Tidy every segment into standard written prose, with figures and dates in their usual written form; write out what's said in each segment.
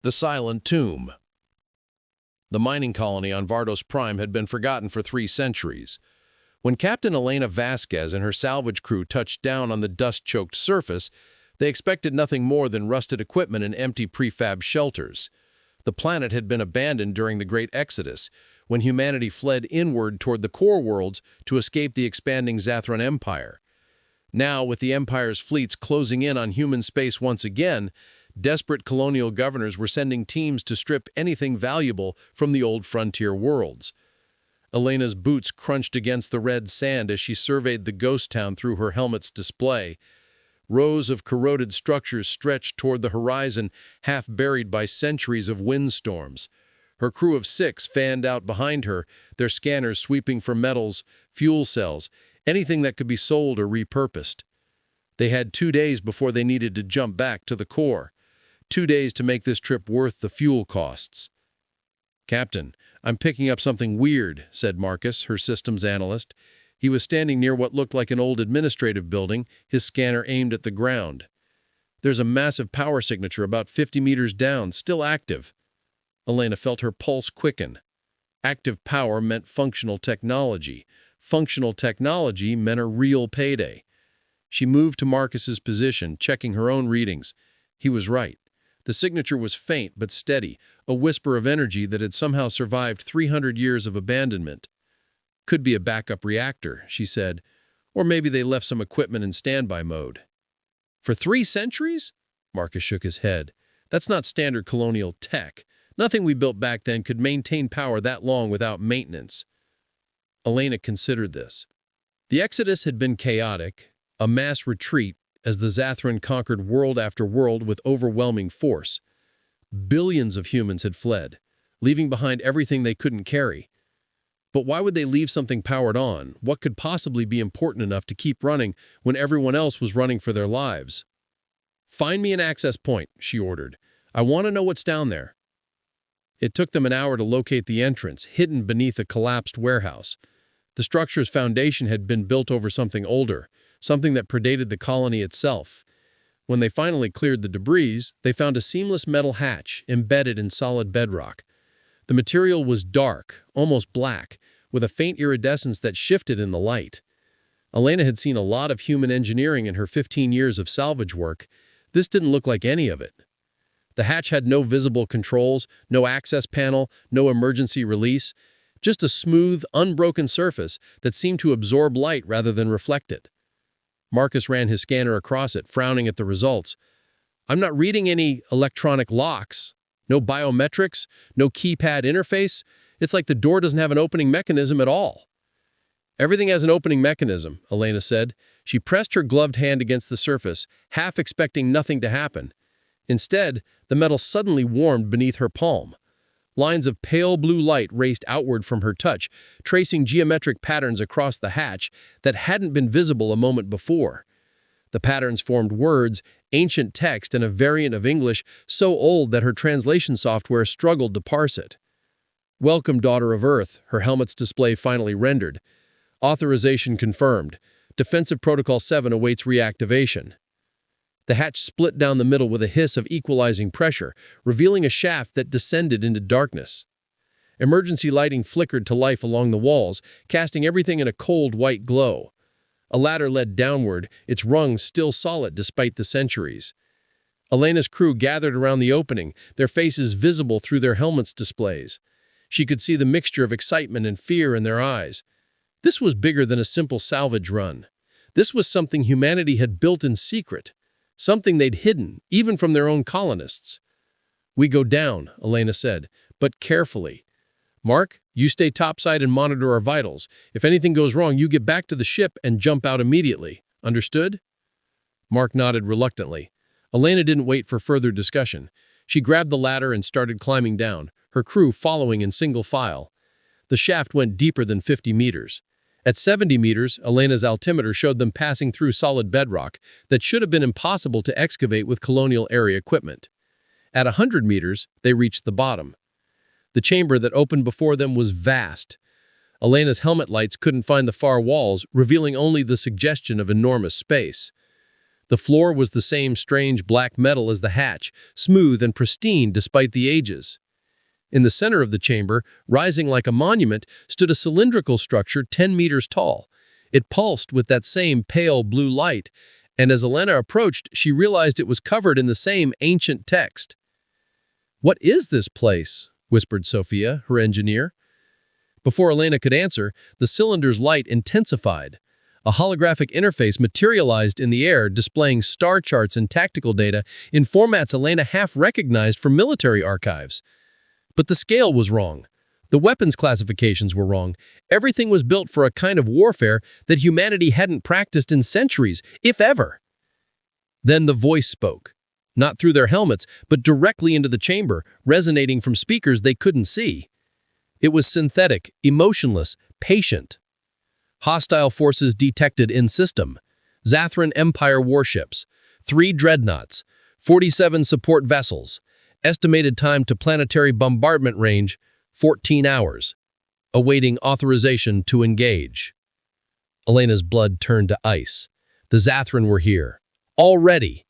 The Silent Tomb. The mining colony on Vardos Prime had been forgotten for 3 centuries. When Captain Elena Vasquez and her salvage crew touched down on the dust-choked surface, they expected nothing more than rusted equipment and empty prefab shelters. The planet had been abandoned during the Great Exodus, when humanity fled inward toward the core worlds to escape the expanding Zathran Empire. Now, with the Empire's fleets closing in on human space once again, desperate colonial governors were sending teams to strip anything valuable from the old frontier worlds. Elena's boots crunched against the red sand as she surveyed the ghost town through her helmet's display. Rows of corroded structures stretched toward the horizon, half buried by centuries of windstorms. Her crew of 6 fanned out behind her, their scanners sweeping for metals, fuel cells, anything that could be sold or repurposed. They had 2 days before they needed to jump back to the core. 2 days to make this trip worth the fuel costs. "Captain, I'm picking up something weird," said Marcus, her systems analyst. He was standing near what looked like an old administrative building, his scanner aimed at the ground. "There's a massive power signature about 50 meters down, still active." Elena felt her pulse quicken. Active power meant functional technology. Functional technology meant a real payday. She moved to Marcus's position, checking her own readings. He was right. The signature was faint but steady, a whisper of energy that had somehow survived 300 years of abandonment. "Could be a backup reactor," she said, "or maybe they left some equipment in standby mode." "For 3 centuries?" Marcus shook his head. "That's not standard colonial tech. Nothing we built back then could maintain power that long without maintenance." Elena considered this. The Exodus had been chaotic, a mass retreat, as the Zathran conquered world after world with overwhelming force. Billions of humans had fled, leaving behind everything they couldn't carry. But why would they leave something powered on? What could possibly be important enough to keep running when everyone else was running for their lives? "Find me an access point," she ordered. "I want to know what's down there." It took them an hour to locate the entrance, hidden beneath a collapsed warehouse. The structure's foundation had been built over something older, something that predated the colony itself. When they finally cleared the debris, they found a seamless metal hatch embedded in solid bedrock. The material was dark, almost black, with a faint iridescence that shifted in the light. Elena had seen a lot of human engineering in her 15 years of salvage work. This didn't look like any of it. The hatch had no visible controls, no access panel, no emergency release, just a smooth, unbroken surface that seemed to absorb light rather than reflect it. Marcus ran his scanner across it, frowning at the results. "I'm not reading any electronic locks. No biometrics, no keypad interface. It's like the door doesn't have an opening mechanism at all." "Everything has an opening mechanism," Elena said. She pressed her gloved hand against the surface, half expecting nothing to happen. Instead, the metal suddenly warmed beneath her palm. Lines of pale blue light raced outward from her touch, tracing geometric patterns across the hatch that hadn't been visible a moment before. The patterns formed words, ancient text, and a variant of English so old that her translation software struggled to parse it. "Welcome, daughter of Earth," her helmet's display finally rendered. "Authorization confirmed. Defensive Protocol 7 awaits reactivation." The hatch split down the middle with a hiss of equalizing pressure, revealing a shaft that descended into darkness. Emergency lighting flickered to life along the walls, casting everything in a cold white glow. A ladder led downward, its rungs still solid despite the centuries. Elena's crew gathered around the opening, their faces visible through their helmets' displays. She could see the mixture of excitement and fear in their eyes. This was bigger than a simple salvage run. This was something humanity had built in secret. Something they'd hidden, even from their own colonists. "We go down," Elena said, "but carefully. Mark, you stay topside and monitor our vitals. If anything goes wrong, you get back to the ship and jump out immediately. Understood?" Mark nodded reluctantly. Elena didn't wait for further discussion. She grabbed the ladder and started climbing down, her crew following in single file. The shaft went deeper than 50 meters. At 70 meters, Elena's altimeter showed them passing through solid bedrock that should have been impossible to excavate with colonial-era equipment. At 100 meters, they reached the bottom. The chamber that opened before them was vast. Elena's helmet lights couldn't find the far walls, revealing only the suggestion of enormous space. The floor was the same strange black metal as the hatch, smooth and pristine despite the ages. In the center of the chamber, rising like a monument, stood a cylindrical structure 10 meters tall. It pulsed with that same pale blue light, and as Elena approached, she realized it was covered in the same ancient text. "What is this place?" whispered Sophia, her engineer. Before Elena could answer, the cylinder's light intensified. A holographic interface materialized in the air, displaying star charts and tactical data in formats Elena half recognized from military archives. But the scale was wrong. The weapons classifications were wrong. Everything was built for a kind of warfare that humanity hadn't practiced in centuries, if ever. Then the voice spoke, not through their helmets, but directly into the chamber, resonating from speakers they couldn't see. It was synthetic, emotionless, patient. Hostile forces detected in system. Zathran Empire warships, 3 dreadnoughts, 47 support vessels. Estimated time to planetary bombardment range, 14 hours. Awaiting authorization to engage. Elena's blood turned to ice. The Zathran were here. Already.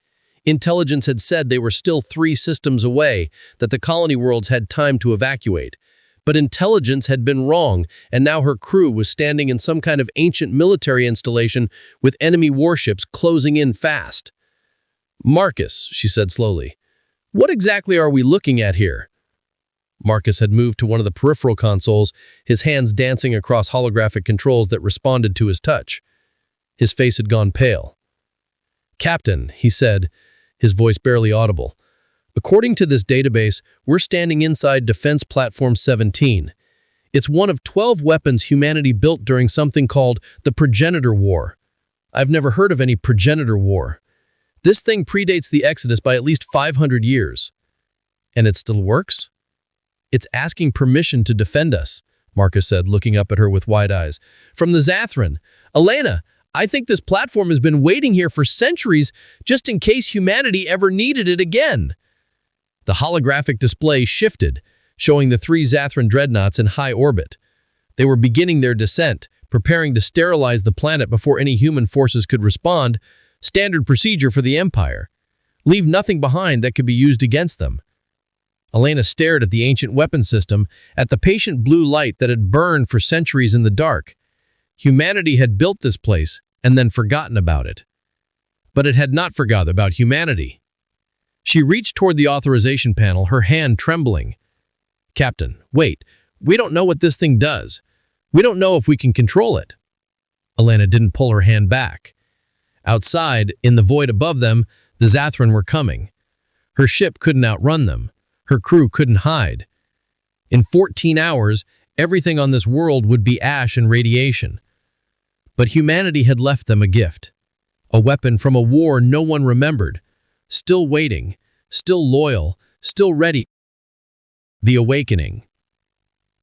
Intelligence had said they were still 3 systems away, that the colony worlds had time to evacuate. But intelligence had been wrong, and now her crew was standing in some kind of ancient military installation with enemy warships closing in fast. "Marcus," she said slowly, "what exactly are we looking at here?" Marcus had moved to one of the peripheral consoles, his hands dancing across holographic controls that responded to his touch. His face had gone pale. "Captain," he said, his voice barely audible, "according to this database, we're standing inside Defense Platform 17. It's one of 12 weapons humanity built during something called the Progenitor War. I've never heard of any Progenitor War. This thing predates the Exodus by at least 500 years. And it still works? It's asking permission to defend us," Marcus said, looking up at her with wide eyes. "From the Zathran. Elena, I think this platform has been waiting here for centuries just in case humanity ever needed it again." The holographic display shifted, showing the 3 Zathran dreadnoughts in high orbit. They were beginning their descent, preparing to sterilize the planet before any human forces could respond, standard procedure for the Empire. Leave nothing behind that could be used against them. Elena stared at the ancient weapon system, at the patient blue light that had burned for centuries in the dark. Humanity had built this place and then forgotten about it. But it had not forgotten about humanity. She reached toward the authorization panel, her hand trembling. "Captain, wait. We don't know what this thing does. We don't know if we can control it." Elena didn't pull her hand back. Outside, in the void above them, the Zathran were coming. Her ship couldn't outrun them. Her crew couldn't hide. In 14 hours, everything on this world would be ash and radiation. But humanity had left them a gift. A weapon from a war no one remembered. Still waiting, still loyal, still ready. The awakening.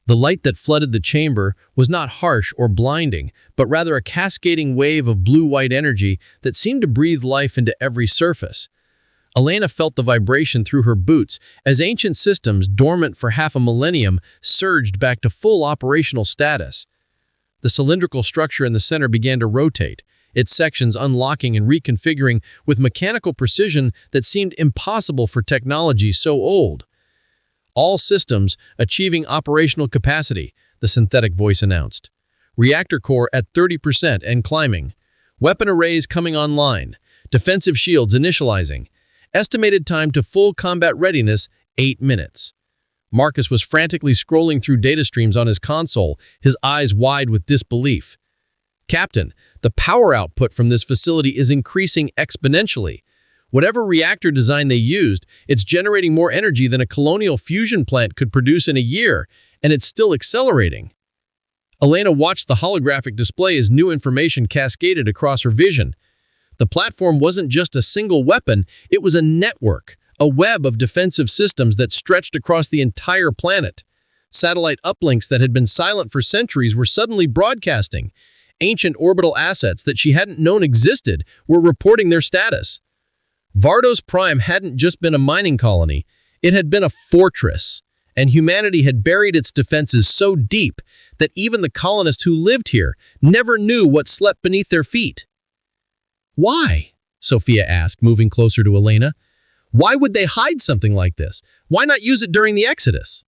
The light that flooded the chamber was not harsh or blinding, but rather a cascading wave of blue-white energy that seemed to breathe life into every surface. Elena felt the vibration through her boots as ancient systems, dormant for half a millennium, surged back to full operational status. The cylindrical structure in the center began to rotate, its sections unlocking and reconfiguring with mechanical precision that seemed impossible for technology so old. "All systems achieving operational capacity," the synthetic voice announced. "Reactor core at 30% and climbing. Weapon arrays coming online. Defensive shields initializing. Estimated time to full combat readiness, 8 minutes. Marcus was frantically scrolling through data streams on his console, his eyes wide with disbelief. "Captain, the power output from this facility is increasing exponentially. Whatever reactor design they used, it's generating more energy than a colonial fusion plant could produce in a year, and it's still accelerating." Elena watched the holographic display as new information cascaded across her vision. The platform wasn't just a single weapon, it was a network, a web of defensive systems that stretched across the entire planet. Satellite uplinks that had been silent for centuries were suddenly broadcasting. Ancient orbital assets that she hadn't known existed were reporting their status. Vardos Prime hadn't just been a mining colony, it had been a fortress, and humanity had buried its defenses so deep that even the colonists who lived here never knew what slept beneath their feet. "Why?" Sophia asked, moving closer to Elena. Why would they hide something like this? Why not use it during the Exodus?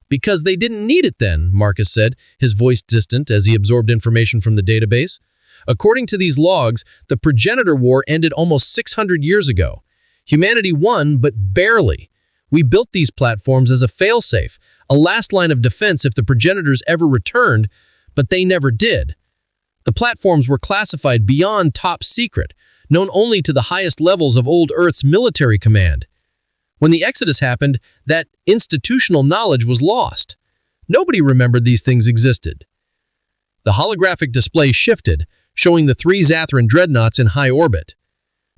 Because they didn't need it then, Marcus said, his voice distant as he absorbed information from the database. According to these logs, the progenitor war ended almost 600 years ago. Humanity won, but barely. We built these platforms as a failsafe, a last line of defense if the progenitors ever returned, but they never did. The platforms were classified beyond top secret, known only to the highest levels of old Earth's military command. When the Exodus happened, that institutional knowledge was lost. Nobody remembered these things existed. The holographic display shifted, showing the 3 Zathran dreadnoughts in high orbit.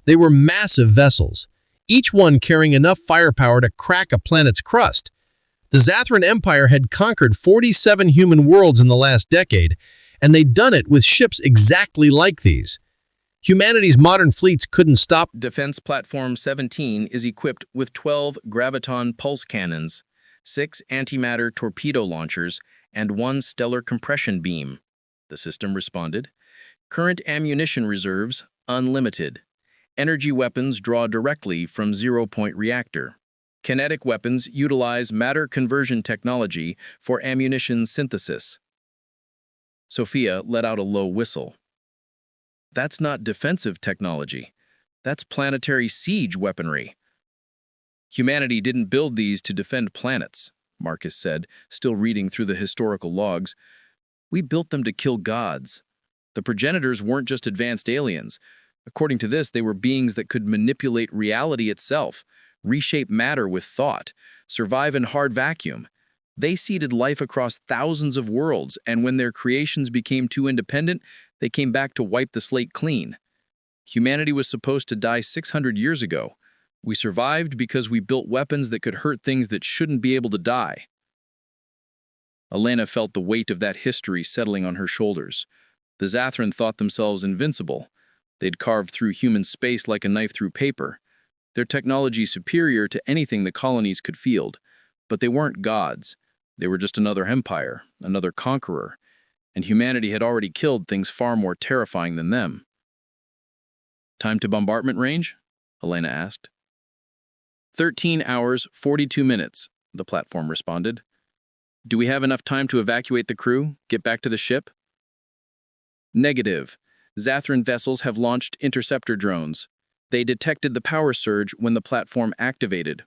They were massive vessels, each one carrying enough firepower to crack a planet's crust. The Zathran Empire had conquered 47 human worlds in the last decade, and they'd done it with ships exactly like these. Humanity's modern fleets couldn't stop. Defense Platform 17 is equipped with 12 graviton pulse cannons, 6 antimatter torpedo launchers, and 1 stellar compression beam. The system responded. Current ammunition reserves, unlimited. Energy weapons draw directly from zero-point reactor. Kinetic weapons utilize matter conversion technology for ammunition synthesis. Sophia let out a low whistle. That's not defensive technology. That's planetary siege weaponry. Humanity didn't build these to defend planets, Marcus said, still reading through the historical logs. We built them to kill gods. The progenitors weren't just advanced aliens. According to this, they were beings that could manipulate reality itself, reshape matter with thought, survive in hard vacuum. They seeded life across thousands of worlds, and when their creations became too independent, they came back to wipe the slate clean. Humanity was supposed to die 600 years ago. We survived because we built weapons that could hurt things that shouldn't be able to die. Elena felt the weight of that history settling on her shoulders. The Zathran thought themselves invincible. They'd carved through human space like a knife through paper. Their technology superior to anything the colonies could field. But they weren't gods. They were just another empire, another conqueror. And humanity had already killed things far more terrifying than them. Time to bombardment range? Elena asked. 13 hours, 42 minutes, the platform responded. Do we have enough time to evacuate the crew, get back to the ship? Negative. Zathran vessels have launched interceptor drones. They detected the power surge when the platform activated.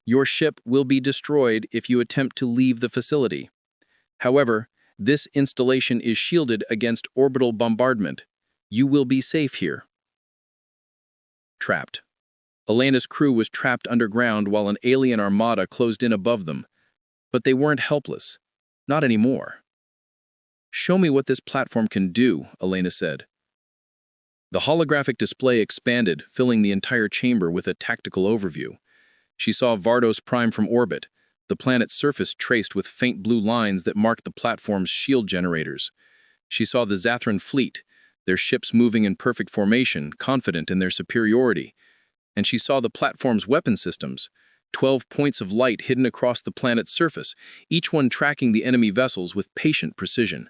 Your ship will be destroyed if you attempt to leave the facility. However, this installation is shielded against orbital bombardment. You will be safe here. Trapped. Elena's crew was trapped underground while an alien armada closed in above them. But they weren't helpless. Not anymore. Show me what this platform can do, Elena said. The holographic display expanded, filling the entire chamber with a tactical overview. She saw Vardos Prime from orbit, the planet's surface traced with faint blue lines that marked the platform's shield generators. She saw the Zathran fleet, their ships moving in perfect formation, confident in their superiority. And she saw the platform's weapon systems, 12 points of light hidden across the planet's surface, each one tracking the enemy vessels with patient precision.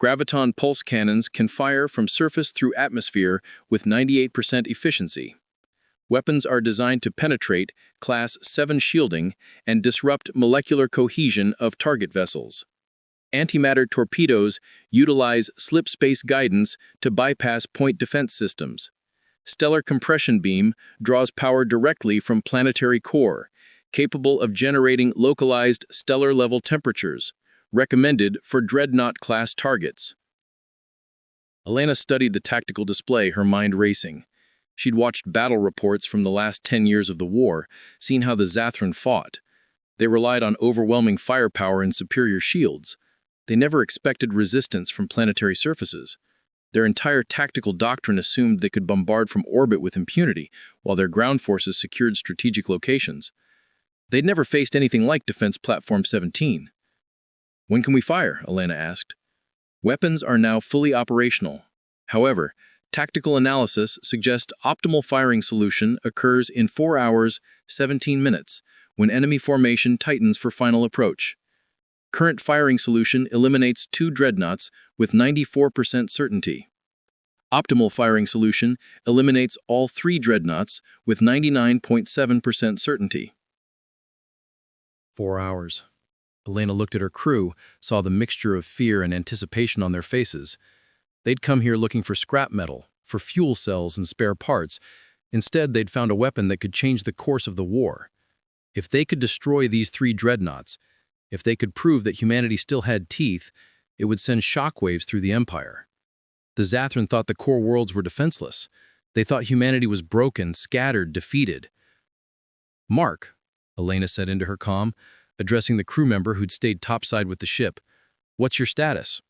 Graviton pulse cannons can fire from surface through atmosphere with 98% efficiency. Weapons are designed to penetrate Class 7 shielding and disrupt molecular cohesion of target vessels. Antimatter torpedoes utilize slip space guidance to bypass point defense systems. Stellar compression beam draws power directly from planetary core, capable of generating localized stellar-level temperatures, recommended for dreadnought-class targets. Elena studied the tactical display, her mind racing. She'd watched battle reports from the last 10 years of the war, seen how the Zathran fought. They relied on overwhelming firepower and superior shields. They never expected resistance from planetary surfaces. Their entire tactical doctrine assumed they could bombard from orbit with impunity, while their ground forces secured strategic locations. They'd never faced anything like Defense Platform 17. When can we fire? Elena asked. Weapons are now fully operational. However, tactical analysis suggests optimal firing solution occurs in 4 hours, 17 minutes, when enemy formation tightens for final approach. Current firing solution eliminates 2 dreadnoughts with 94% certainty. Optimal firing solution eliminates all 3 dreadnoughts with 99.7% certainty. 4 hours. Elena looked at her crew, saw the mixture of fear and anticipation on their faces. They'd come here looking for scrap metal, for fuel cells and spare parts. Instead, they'd found a weapon that could change the course of the war. If they could destroy these 3 dreadnoughts, if they could prove that humanity still had teeth, it would send shockwaves through the Empire. The Zathran thought the core worlds were defenseless. They thought humanity was broken, scattered, defeated. "Mark," Elena said into her comm, addressing the crew member who'd stayed topside with the ship, "what's your status?"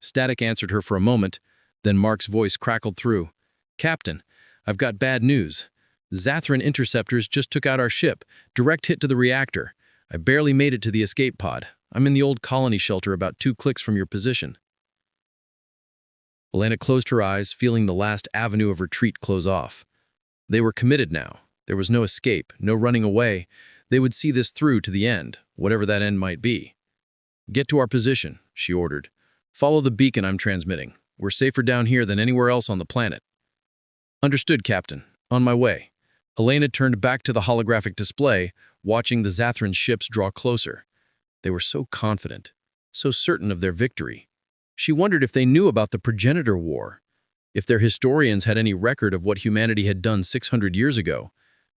Static answered her for a moment, then Mark's voice crackled through. "Captain, I've got bad news. Zathran interceptors just took out our ship, direct hit to the reactor. I barely made it to the escape pod. I'm in the old colony shelter about 2 clicks from your position." Elena closed her eyes, feeling the last avenue of retreat close off. They were committed now. There was no escape, no running away. They would see this through to the end, whatever that end might be. "Get to our position," she ordered. "Follow the beacon I'm transmitting. We're safer down here than anywhere else on the planet." "Understood, Captain. On my way." Elena turned back to the holographic display, watching the Zathran ships draw closer. They were so confident, so certain of their victory. She wondered if they knew about the progenitor war, if their historians had any record of what humanity had done 600 years ago.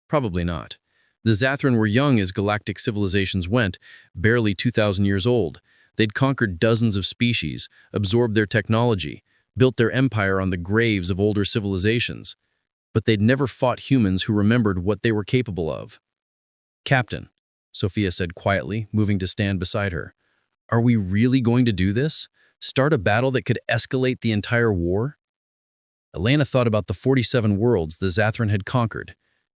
Probably not. The Zathran were young as galactic civilizations went, barely 2,000 years old. They'd conquered dozens of species, absorbed their technology, built their empire on the graves of older civilizations. But they'd never fought humans who remembered what they were capable of. "Captain," Sophia said quietly, moving to stand beside her, "are we really going to do this? Start a battle that could escalate the entire war?" Elena thought about the 47 worlds the Zathran had conquered.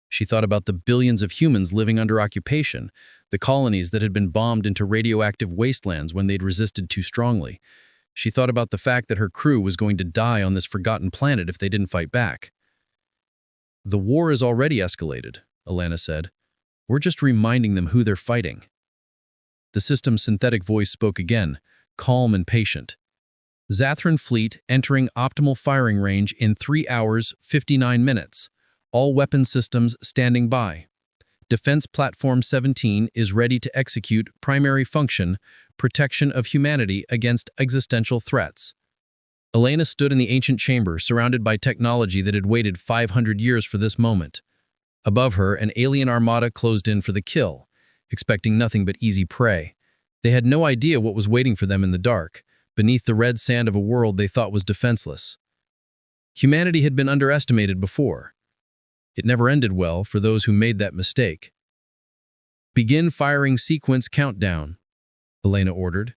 She thought about the billions of humans living under occupation, the colonies that had been bombed into radioactive wastelands when they'd resisted too strongly. She thought about the fact that her crew was going to die on this forgotten planet if they didn't fight back. "The war is already escalated," Elena said. "We're just reminding them who they're fighting." The system's synthetic voice spoke again, calm and patient. "Zathran fleet entering optimal firing range in 3 hours, 59 minutes. All weapon systems standing by. Defense Platform 17 is ready to execute primary function, protection of humanity against existential threats." Elena stood in the ancient chamber, surrounded by technology that had waited 500 years for this moment. Above her, an alien armada closed in for the kill, expecting nothing but easy prey. They had no idea what was waiting for them in the dark, beneath the red sand of a world they thought was defenseless. Humanity had been underestimated before. It never ended well for those who made that mistake. "Begin firing sequence countdown," Elena ordered.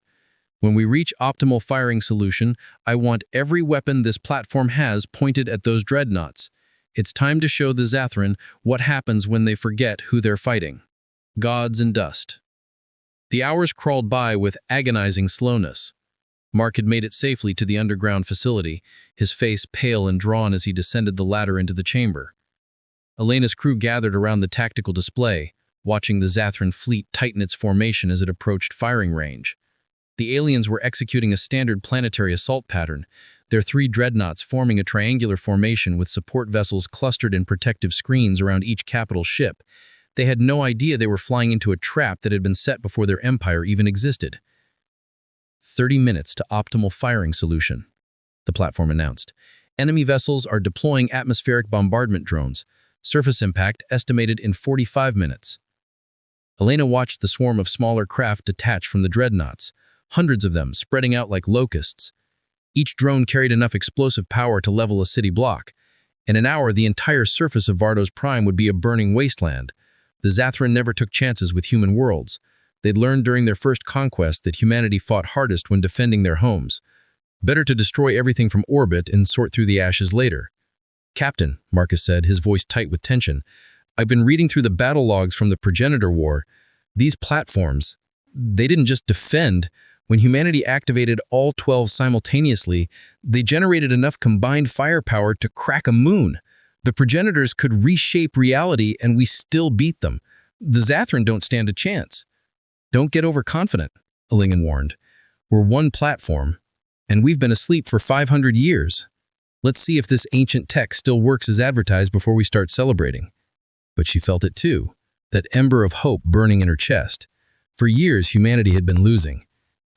"When we reach optimal firing solution, I want every weapon this platform has pointed at those dreadnoughts. It's time to show the Zathran what happens when they forget who they're fighting." Gods and dust. The hours crawled by with agonizing slowness. Mark had made it safely to the underground facility, his face pale and drawn as he descended the ladder into the chamber. Elena's crew gathered around the tactical display, watching the Zathran fleet tighten its formation as it approached firing range. The aliens were executing a standard planetary assault pattern, their 3 dreadnoughts forming a triangular formation with support vessels clustered in protective screens around each capital ship. They had no idea they were flying into a trap that had been set before their empire even existed. 30 minutes to optimal firing solution, the platform announced. Enemy vessels are deploying atmospheric bombardment drones. Surface impact estimated in 45 minutes. Elena watched the swarm of smaller craft detach from the dreadnoughts, hundreds of them spreading out like locusts. Each drone carried enough explosive power to level a city block. In an hour, the entire surface of Vardos Prime would be a burning wasteland. The Zathran never took chances with human worlds. They'd learned during their first conquest that humanity fought hardest when defending their homes. Better to destroy everything from orbit and sort through the ashes later. "Captain," Marcus said, his voice tight with tension, "I've been reading through the battle logs from the progenitor war. These platforms, they didn't just defend. When humanity activated all 12 simultaneously, they generated enough combined firepower to crack a moon. The progenitors could reshape reality and we still beat them. The Zathran don't stand a chance." "Don't get overconfident," Elena warned. "We're one platform, and we've been asleep for 500 years. Let's see if this ancient tech still works as advertised before we start celebrating. But she felt it too, that ember of hope burning in her chest. For years, humanity had been losing.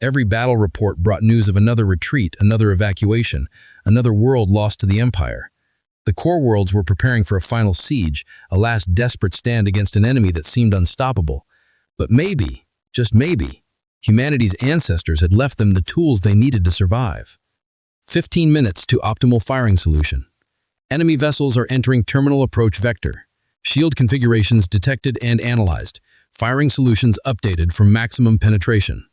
Every battle report brought news of another retreat, another evacuation, another world lost to the Empire. The core worlds were preparing for a final siege, a last desperate stand against an enemy that seemed unstoppable. But maybe, just maybe, humanity's ancestors had left them the tools they needed to survive. 15 minutes to optimal firing solution. Enemy vessels are entering terminal approach vector. Shield configurations detected and analyzed. Firing solutions updated for maximum penetration.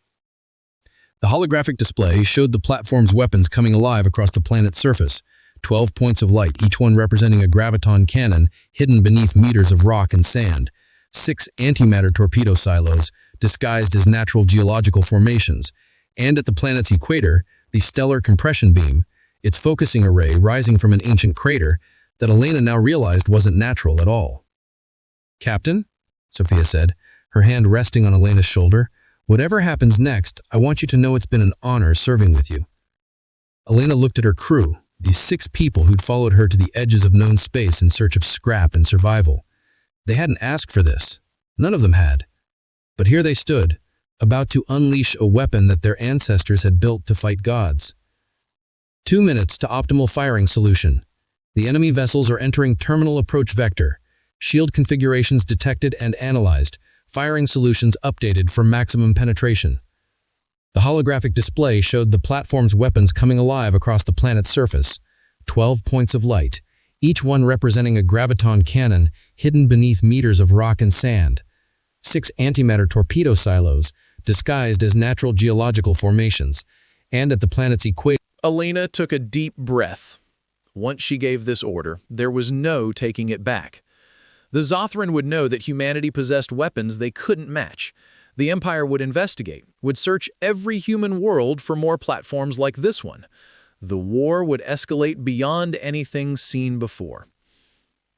The holographic display showed the platform's weapons coming alive across the planet's surface. 12 points of light, each one representing a graviton cannon hidden beneath meters of rock and sand. 6 antimatter torpedo silos, disguised as natural geological formations. And at the planet's equator, the stellar compression beam, its focusing array rising from an ancient crater that Elena now realized wasn't natural at all. "Captain," Sophia said, her hand resting on Elena's shoulder, "whatever happens next, I want you to know it's been an honor serving with you." Elena looked at her crew, these 6 people who'd followed her to the edges of known space in search of scrap and survival. They hadn't asked for this. None of them had. But here they stood, about to unleash a weapon that their ancestors had built to fight gods. 2 minutes to optimal firing solution. The enemy vessels are entering terminal approach vector. Shield configurations detected and analyzed. Firing solutions updated for maximum penetration. The holographic display showed the platform's weapons coming alive across the planet's surface. 12 points of light, each one representing a graviton cannon hidden beneath meters of rock and sand. 6 antimatter torpedo silos, disguised as natural geological formations. And at the planet's equator, Elena took a deep breath. Once she gave this order, there was no taking it back. The Zothran would know that humanity possessed weapons they couldn't match. The Empire would investigate, would search every human world for more platforms like this one. The war would escalate beyond anything seen before.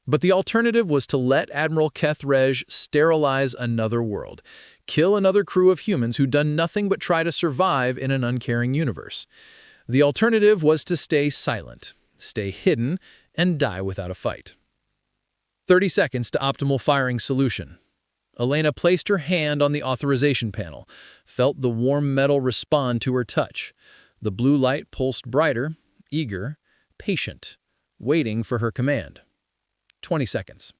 But the alternative was to let Admiral Kethrej sterilize another world, kill another crew of humans who'd done nothing but try to survive in an uncaring universe. The alternative was to stay silent, stay hidden, and die without a fight. 30 seconds to optimal firing solution. Elena placed her hand on the authorization panel, felt the warm metal respond to her touch. The blue light pulsed brighter, eager, patient, waiting for her command. 20 seconds.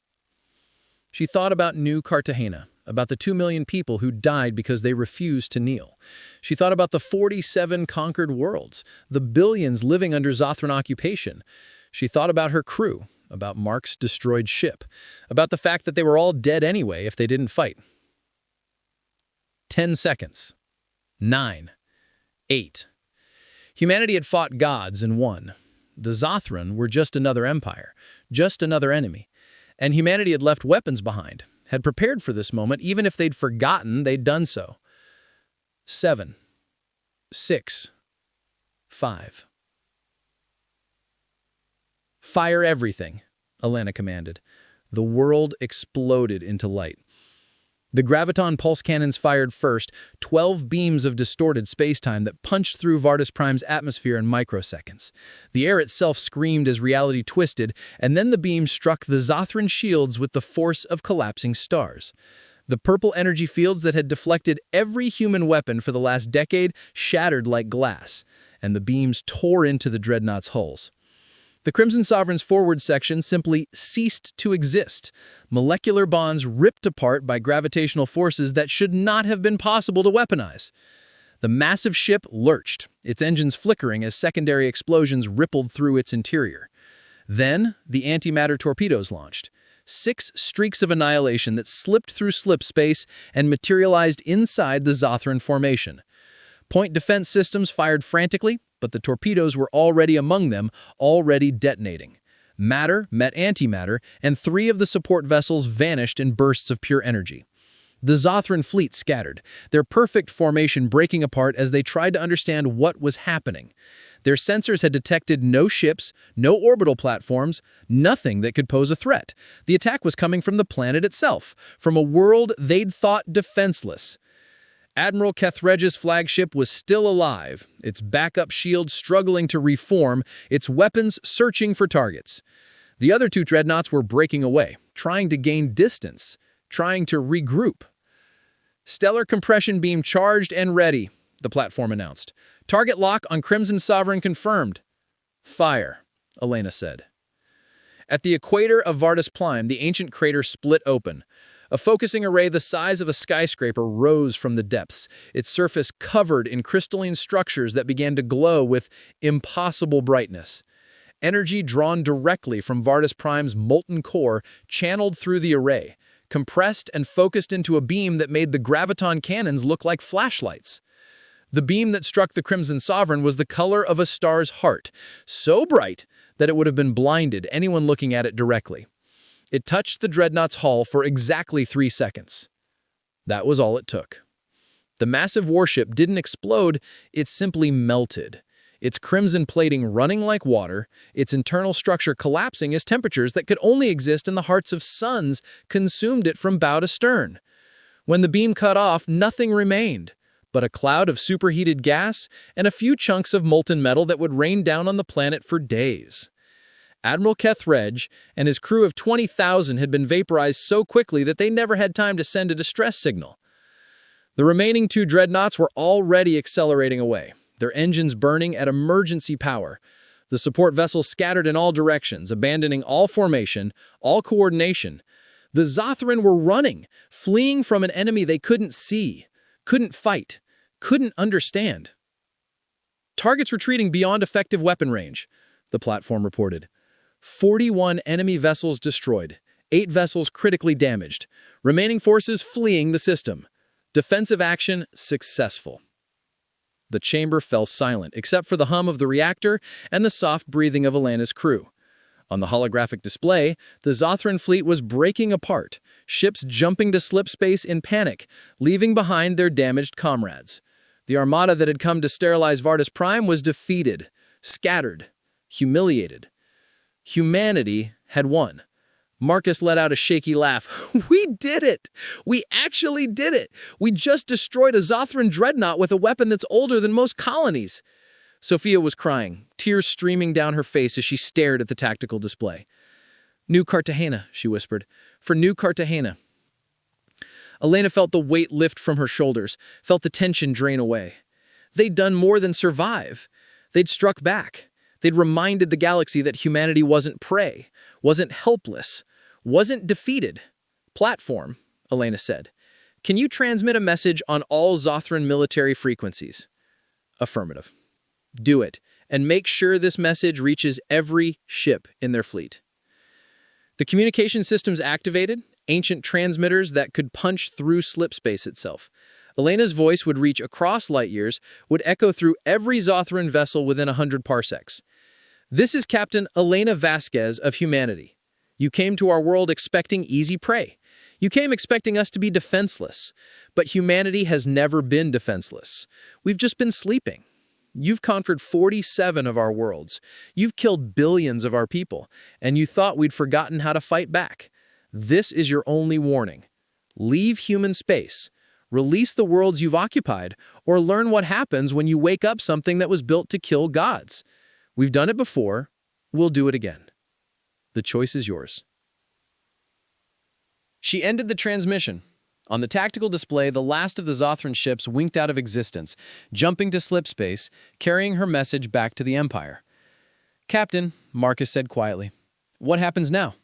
She thought about New Cartagena, about the 2 million people who died because they refused to kneel. She thought about the 47 conquered worlds, the billions living under Zothran occupation. She thought about her crew, about Mark's destroyed ship, about the fact that they were all dead anyway if they didn't fight. 10 seconds. 9. 8. Humanity had fought gods and won. The Zothran were just another empire, just another enemy. And humanity had left weapons behind, had prepared for this moment even if they'd forgotten they'd done so. 7. 6. 5. "Fire everything," Elena commanded. The world exploded into light. The graviton pulse cannons fired first, 12 beams of distorted spacetime that punched through Vardis Prime's atmosphere in microseconds. The air itself screamed as reality twisted, and then the beams struck the Zothran shields with the force of collapsing stars. The purple energy fields that had deflected every human weapon for the last decade shattered like glass, and the beams tore into the dreadnought's hulls. The Crimson Sovereign's forward section simply ceased to exist, molecular bonds ripped apart by gravitational forces that should not have been possible to weaponize. The massive ship lurched, its engines flickering as secondary explosions rippled through its interior. Then, the antimatter torpedoes launched. 6 streaks of annihilation that slipped through slip space and materialized inside the Zothran formation. Point defense systems fired frantically, but the torpedoes were already among them, already detonating. Matter met antimatter, and 3 of the support vessels vanished in bursts of pure energy. The Zothran fleet scattered, their perfect formation breaking apart as they tried to understand what was happening. Their sensors had detected no ships, no orbital platforms, nothing that could pose a threat. The attack was coming from the planet itself, from a world they'd thought defenseless. Admiral Kethredge's flagship was still alive, its backup shield struggling to reform, its weapons searching for targets. The other two dreadnoughts were breaking away, trying to gain distance, trying to regroup. Stellar compression beam charged and ready, the platform announced. Target lock on Crimson Sovereign confirmed. Fire, Elena said. At the equator of Vardus Prime, the ancient crater split open. A focusing array the size of a skyscraper rose from the depths, its surface covered in crystalline structures that began to glow with impossible brightness. Energy drawn directly from Vardus Prime's molten core channeled through the array, compressed and focused into a beam that made the graviton cannons look like flashlights. The beam that struck the Crimson Sovereign was the color of a star's heart, so bright that it would have been blinded anyone looking at it directly. It touched the dreadnought's hull for exactly 3 seconds. That was all it took. The massive warship didn't explode, it simply melted. Its crimson plating running like water, its internal structure collapsing as temperatures that could only exist in the hearts of suns consumed it from bow to stern. When the beam cut off, nothing remained but a cloud of superheated gas and a few chunks of molten metal that would rain down on the planet for days. Admiral Kethredge and his crew of 20,000 had been vaporized so quickly that they never had time to send a distress signal. The remaining 2 dreadnoughts were already accelerating away, their engines burning at emergency power. The support vessels scattered in all directions, abandoning all formation, all coordination. The Zothran were running, fleeing from an enemy they couldn't see, couldn't fight, couldn't understand. Targets retreating beyond effective weapon range, the platform reported. 41 enemy vessels destroyed, 8 vessels critically damaged, remaining forces fleeing the system. Defensive action successful. The chamber fell silent, except for the hum of the reactor and the soft breathing of Elena's crew. On the holographic display, the Zothran fleet was breaking apart, ships jumping to slip space in panic, leaving behind their damaged comrades. The armada that had come to sterilize Vardus Prime was defeated, scattered, humiliated. Humanity had won. Marcus let out a shaky laugh. We did it! We actually did it! We just destroyed a Zothran dreadnought with a weapon that's older than most colonies. Sophia was crying, tears streaming down her face as she stared at the tactical display. New Cartagena, she whispered. For New Cartagena. Elena felt the weight lift from her shoulders, felt the tension drain away. They'd done more than survive. They'd struck back. They'd reminded the galaxy that humanity wasn't prey, wasn't helpless, wasn't defeated. Platform, Elena said. Can you transmit a message on all Zothran military frequencies? Affirmative. Do it, and make sure this message reaches every ship in their fleet. The communication systems activated, ancient transmitters that could punch through slip space itself. Elena's voice would reach across light years, would echo through every Zothran vessel within 100 parsecs. This is Captain Elena Vasquez of Humanity. You came to our world expecting easy prey. You came expecting us to be defenseless. But humanity has never been defenseless. We've just been sleeping. You've conquered 47 of our worlds. You've killed billions of our people. And you thought we'd forgotten how to fight back. This is your only warning. Leave human space. Release the worlds you've occupied, or learn what happens when you wake up something that was built to kill gods. We've done it before. We'll do it again. The choice is yours. She ended the transmission. On the tactical display, the last of the Zothran ships winked out of existence, jumping to slip space, carrying her message back to the Empire. Captain, Marcus said quietly, what happens now?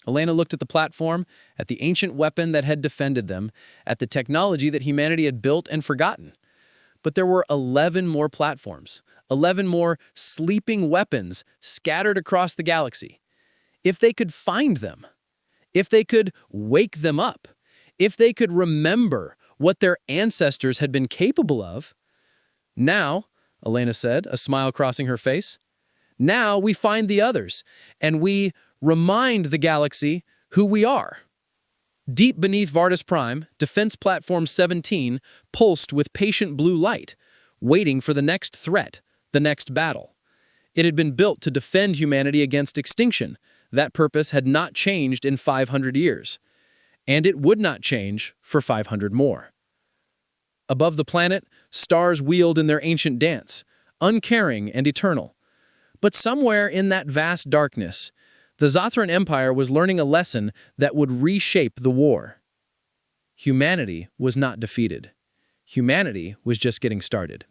Elena looked at the platform, at the ancient weapon that had defended them, at the technology that humanity had built and forgotten. But there were 11 more platforms, 11 more sleeping weapons scattered across the galaxy. If they could find them, if they could wake them up, if they could remember what their ancestors had been capable of. Now, Elena said, a smile crossing her face, now we find the others, and we remind the galaxy who we are. Deep beneath Vardus Prime, Defense Platform 17 pulsed with patient blue light, waiting for the next threat, the next battle. It had been built to defend humanity against extinction. That purpose had not changed in 500 years. And it would not change for 500 more. Above the planet, stars wheeled in their ancient dance, uncaring and eternal. But somewhere in that vast darkness, the Zothran Empire was learning a lesson that would reshape the war. Humanity was not defeated. Humanity was just getting started.